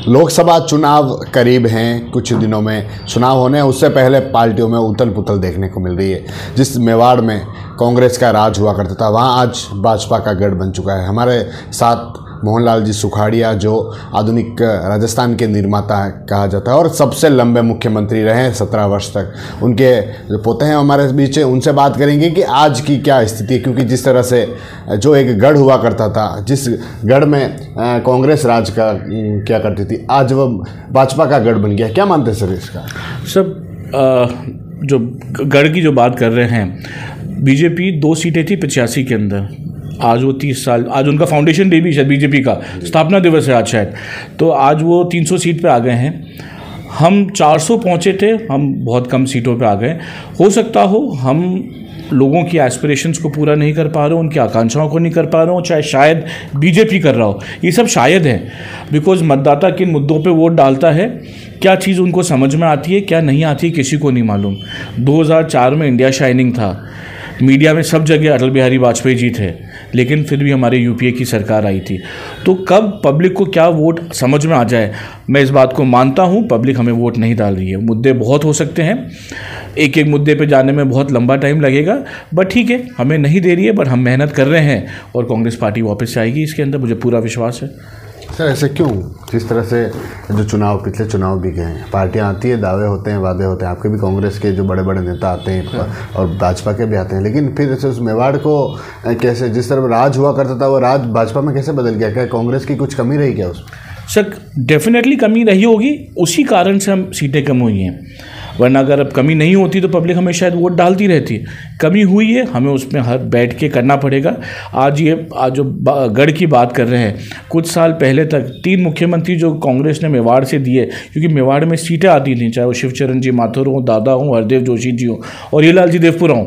लोकसभा चुनाव करीब हैं, कुछ दिनों में चुनाव होने हैं। उससे पहले पार्टियों में उथल पुथल देखने को मिल रही है। जिस मेवाड़ में कांग्रेस का राज हुआ करता था, वहाँ आज भाजपा का गढ़ बन चुका है। हमारे साथ मोहनलाल जी सुखाड़िया, जो आधुनिक राजस्थान के निर्माता कहा जाता है और सबसे लंबे मुख्यमंत्री रहे हैं 17 वर्ष तक, उनके जो पोते हैं हमारे बीच है। उनसे बात करेंगे कि आज की क्या स्थिति है, क्योंकि जिस तरह से जो एक गढ़ हुआ करता था, जिस गढ़ में कांग्रेस राज का क्या करती थी, आज वो भाजपा का गढ़ बन गया। क्या मानते हैं सर इसका? सब जो गढ़ की जो बात कर रहे हैं, बीजेपी 2 सीटें थी 85 के अंदर, आज वो 30 साल, आज उनका फाउंडेशन डे भी शायद, बीजेपी का स्थापना दिवस है आज शायद, तो आज वो 300 सीट पे आ गए हैं। हम 400 पहुंचे थे, हम बहुत कम सीटों पे आ गए। हो सकता हो हम लोगों की एस्पिरेशंस को पूरा नहीं कर पा रहे हो, उनकी आकांक्षाओं को नहीं कर पा रहे हो, चाहे शायद बीजेपी कर रहा हो। ये सब शायद है, बिकॉज मतदाता किन मुद्दों पे वोट डालता है, क्या चीज़ उनको समझ में आती है, क्या नहीं आती है, किसी को नहीं मालूम। 2004 में इंडिया शाइनिंग था, मीडिया में सब जगह अटल बिहारी वाजपेयी जी थे, लेकिन फिर भी हमारे यूपीए की सरकार आई थी। तो कब पब्लिक को क्या वोट समझ में आ जाए, मैं इस बात को मानता हूँ। पब्लिक हमें वोट नहीं डाल रही है। मुद्दे बहुत हो सकते हैं, एक एक मुद्दे पे जाने में बहुत लंबा टाइम लगेगा, बट ठीक है, हमें नहीं दे रही है, बट हम मेहनत कर रहे हैं और कांग्रेस पार्टी वापस से आएगी, इसके अंदर मुझे पूरा विश्वास है। सर ऐसे क्यों? जिस तरह से जो पिछले चुनाव भी गए हैं, पार्टियां आती है, दावे होते हैं, वादे होते हैं, आपके भी कांग्रेस के जो बड़े बड़े नेता आते हैं और भाजपा के भी आते हैं, लेकिन फिर से उस मेवाड़ को कैसे, जिस तरह राज हुआ करता था, वो राज भाजपा में कैसे बदल गया? क्या कांग्रेस की कुछ कमी रही क्या उसमें? सर डेफिनेटली कमी रही होगी, उसी कारण से हम सीटें कम हुई हैं, वरना अगर अब कमी नहीं होती तो पब्लिक हमें शायद वोट डालती रहती। कमी हुई है, हमें उसमें हर बैठ के करना पड़ेगा। आज जो गढ़ की बात कर रहे हैं, कुछ साल पहले तक 3 मुख्यमंत्री जो कांग्रेस ने मेवाड़ से दिए, क्योंकि मेवाड़ में सीटें आती थी, चाहे वो शिवचरण जी माथुर हों, दादा हों, हरदेव जोशी जी हों और हीरालाल जी देवपुरा हों,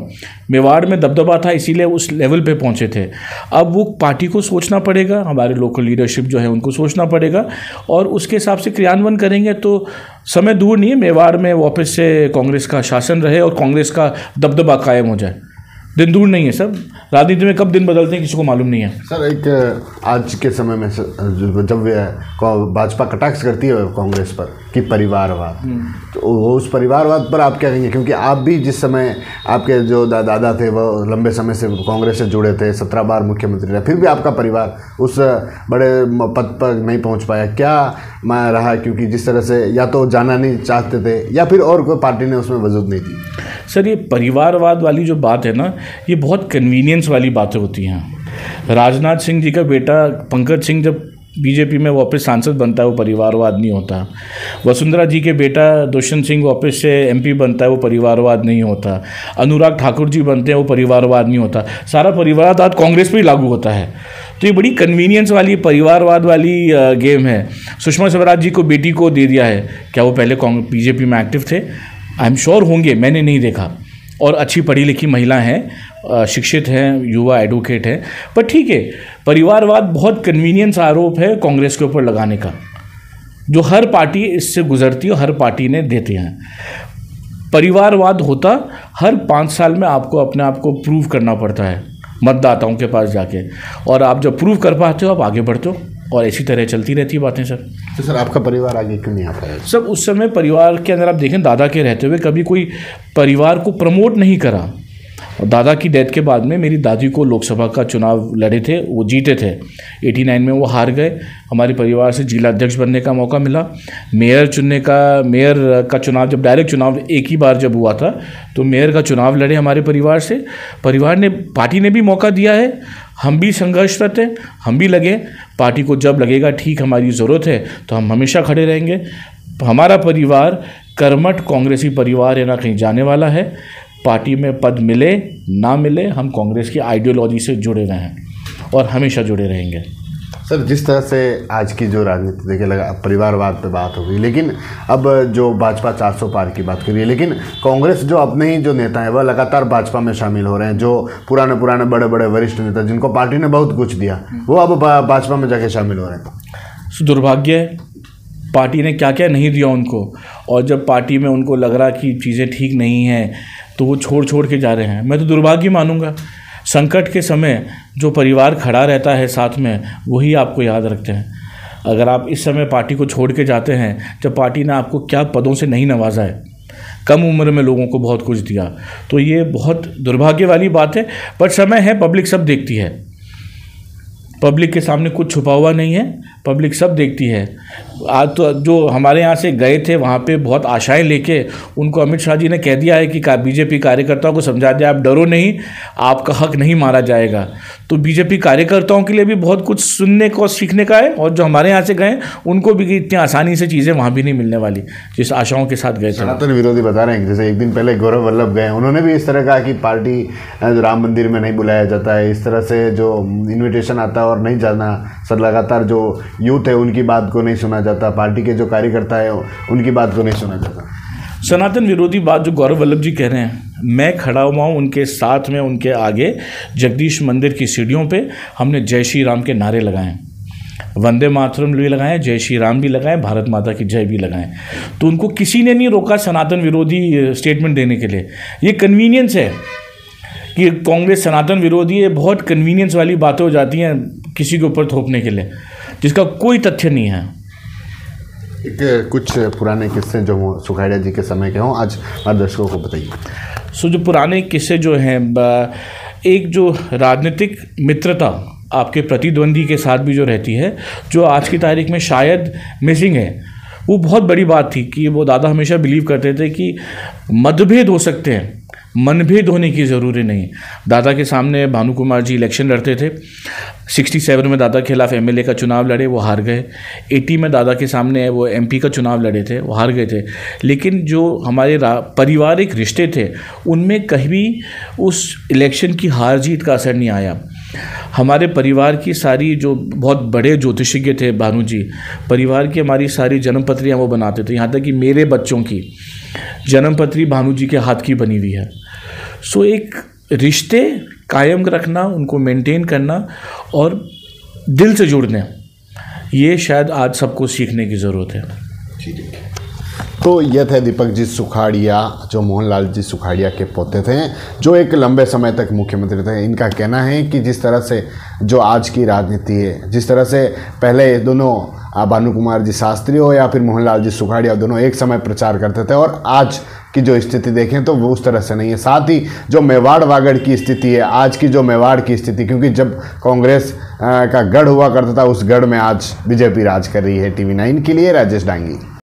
मेवाड़ में दबदबा था, इसीलिए उस लेवल पे पहुंचे थे। अब वो पार्टी को सोचना पड़ेगा, हमारे लोकल लीडरशिप जो है उनको सोचना पड़ेगा और उसके हिसाब से क्रियान्वयन करेंगे। तो समय दूर नहीं है, मेवाड़ में वापस से कांग्रेस का शासन रहे और कांग्रेस का दबदबा कायम हो जाए। दिन दूर नहीं है। सब राजनीति में कब दिन बदलते हैं किसी को मालूम नहीं है। सर एक आज के समय में जब भाजपा कटाक्ष करती है कांग्रेस पर कि परिवारवाद, तो उस परिवारवाद पर आप क्या कहेंगे? क्योंकि आप भी जिस समय आपके जो दादा थे वो लंबे समय से कांग्रेस से जुड़े थे, 17 बार मुख्यमंत्री रहे, फिर भी आपका परिवार उस बड़े पद पर नहीं पहुंच पाया, क्या रहा? क्योंकि जिस तरह से या तो जाना नहीं चाहते थे या फिर और कोई पार्टी ने उसमें वजूद नहीं दी। सर ये परिवारवाद वाली जो बात है ना, ये बहुत कन्वीनियंस वाली बातें होती हैं। राजनाथ सिंह जी का बेटा पंकज सिंह जब बीजेपी में वापस सांसद बनता है, वो परिवारवाद नहीं होता। वसुंधरा जी के बेटा दुष्यंत सिंह वापस से एमपी बनता है, वो परिवारवाद नहीं होता। अनुराग ठाकुर जी बनते हैं, वो परिवारवाद नहीं होता। सारा परिवारवाद कांग्रेस पे ही लागू होता है। तो ये बड़ी कन्वीनियंस वाली परिवारवाद वाली गेम है। सुषमा स्वराज जी को बेटी को दे दिया है, क्या वो पहले बीजेपी में एक्टिव थे? आई एम श्योर होंगे, मैंने नहीं देखा। और अच्छी पढ़ी लिखी महिला हैं, शिक्षित हैं, युवा एडवोकेट हैं। पर ठीक है, परिवारवाद बहुत कन्वीनियंस आरोप है कांग्रेस के ऊपर लगाने का, जो हर पार्टी इससे गुजरती है, हर पार्टी ने देते हैं। परिवारवाद होता, हर 5 साल में आपको अपने आप को प्रूव करना पड़ता है मतदाताओं के पास जाके, और आप जब प्रूव कर पाते हो आप आगे बढ़ते हो, और इसी तरह चलती रहती है बातें। सर तो सर आपका परिवार आगे क्यों नहीं आ पाया? सब उस समय परिवार के अंदर आप देखें, दादा के रहते हुए कभी कोई परिवार को प्रमोट नहीं करा। और दादा की डेथ के बाद में मेरी दादी को लोकसभा का चुनाव लड़े थे, वो जीते थे। 89 में वो हार गए। हमारे परिवार से जिला अध्यक्ष बनने का मौका मिला। मेयर का चुनाव, जब डायरेक्ट चुनाव एक ही बार जब हुआ था, तो मेयर का चुनाव लड़े हमारे परिवार से। परिवार ने, पार्टी ने भी मौका दिया है, हम भी संघर्षरत हैं, हम भी लगे। पार्टी को जब लगेगा ठीक हमारी ज़रूरत है तो हम हमेशा खड़े रहेंगे। हमारा परिवार कर्मठ कांग्रेसी परिवार है, ना कहीं जाने वाला है। पार्टी में पद मिले ना मिले, हम कांग्रेस की आइडियोलॉजी से जुड़े रहे हैं और हमेशा जुड़े रहेंगे। सर जिस तरह से आज की जो राजनीति देखिए लगा, परिवारवाद पे बात हो गई, लेकिन अब जो भाजपा 400 पार की बात करिए, लेकिन कांग्रेस जो अपने ही जो नेता हैं वह लगातार भाजपा में शामिल हो रहे हैं। जो पुराने बड़े बड़े वरिष्ठ नेता जिनको पार्टी ने बहुत कुछ दिया, वो अब भाजपा में जाके शामिल हो रहे हैं। दुर्भाग्य है, पार्टी ने क्या क्या नहीं दिया उनको, और जब पार्टी में उनको लग रहा कि चीज़ें ठीक नहीं हैं तो वो छोड़ के जा रहे हैं। मैं तो दुर्भाग्य मानूंगा। संकट के समय जो परिवार खड़ा रहता है साथ में, वही आपको याद रखते हैं। अगर आप इस समय पार्टी को छोड़ के जाते हैं, जब पार्टी ने आपको क्या पदों से नहीं नवाजा है, कम उम्र में लोगों को बहुत कुछ दिया, तो ये बहुत दुर्भाग्य वाली बात है। पर समय है, पब्लिक सब देखती है, पब्लिक के सामने कुछ छुपा हुआ नहीं है, पब्लिक सब देखती है। आज तो जो हमारे यहाँ से गए थे वहाँ पे बहुत आशाएं लेके, उनको अमित शाह जी ने कह दिया है कि बीजेपी कार्यकर्ताओं को समझा दिया, आप डरो नहीं, आपका हक नहीं मारा जाएगा। तो बीजेपी कार्यकर्ताओं के लिए भी बहुत कुछ सुनने को सीखने का है, और जो हमारे यहाँ से गए उनको भी इतनी आसानी से चीज़ें वहाँ भी नहीं मिलने वाली जिस आशाओं के साथ गए थे। सनातन विरोधी बता रहे हैं, जैसे एक दिन पहले गौरव वल्लभ गए, उन्होंने भी इस तरह कहा कि पार्टी राम मंदिर में नहीं बुलाया जाता है, इस तरह से जो इन्विटेशन आता है और नहीं जाना, सर लगातार जो यूथ है उनकी बात को नहीं सुना जाता, पार्टी के जो कार्यकर्ता है उनकी बात को नहीं सुना जाता। सनातन विरोधी बात जो गौरव वल्लभ जी कह रहे हैं, मैं खड़ा हुआ हूँ उनके साथ में, उनके आगे जगदीश मंदिर की सीढ़ियों पे हमने जय श्री राम के नारे लगाए, वंदे मातरम भी लगाए, जय श्री राम भी लगाए, भारत माता की जय भी लगाए। तो उनको किसी ने नहीं रोका सनातन विरोधी स्टेटमेंट देने के लिए। ये कन्वीनियंस है कि कांग्रेस सनातन विरोधी है, बहुत कन्वीनियंस वाली बातें हो जाती हैं किसी के ऊपर थोपने के लिए, जिसका कोई तथ्य नहीं है। कुछ पुराने किस्से जो सुखाड़िया जी के समय के हों, आज हमारे दर्शकों को बताइए। जो पुराने किस्से जो हैं, एक जो राजनीतिक मित्रता आपके प्रतिद्वंदी के साथ भी जो रहती है, जो आज की तारीख में शायद मिसिंग है, वो बहुत बड़ी बात थी। कि वो दादा हमेशा बिलीव करते थे कि मतभेद हो सकते हैं, मनभेद होने की ज़रूरी नहीं। दादा के सामने भानु कुमार जी इलेक्शन लड़ते थे, 67 में दादा के खिलाफ एमएलए का चुनाव लड़े, वो हार गए। 80 में दादा के सामने वो एमपी का चुनाव लड़े थे, वो हार गए थे। लेकिन जो हमारे पारिवारिक रिश्ते थे, उनमें कभी उस इलेक्शन की हार जीत का असर नहीं आया। हमारे परिवार की सारी, जो बहुत बड़े ज्योतिषज्ञ थे भानु जी, परिवार की हमारी सारी जन्मपत्रियाँ वो बनाते थे, यहाँ तक कि मेरे बच्चों की जन्मपत्री भानु जी के हाथ की बनी हुई है। सो एक रिश्ते कायम रखना, उनको मेंटेन करना और दिल से जुड़ना, ये शायद आज सबको सीखने की ज़रूरत है। तो ये थे दीपक जी सुखाड़िया, जो मोहनलाल जी सुखाड़िया के पोते थे, जो एक लंबे समय तक मुख्यमंत्री थे। इनका कहना है कि जिस तरह से जो आज की राजनीति है, जिस तरह से पहले दोनों भानु कुमार जी शास्त्री हो या फिर मोहनलाल जी सुखाड़िया, दोनों एक समय प्रचार करते थे, और आज की जो स्थिति देखें तो वो उस तरह से नहीं है। साथ ही जो मेवाड़ वागड़ की स्थिति है, आज की जो मेवाड़ की स्थिति, क्योंकि जब कांग्रेस का गढ़ हुआ करता था, उस गढ़ में आज बीजेपी राज कर रही है। TV9 के लिए राजेश डांगी।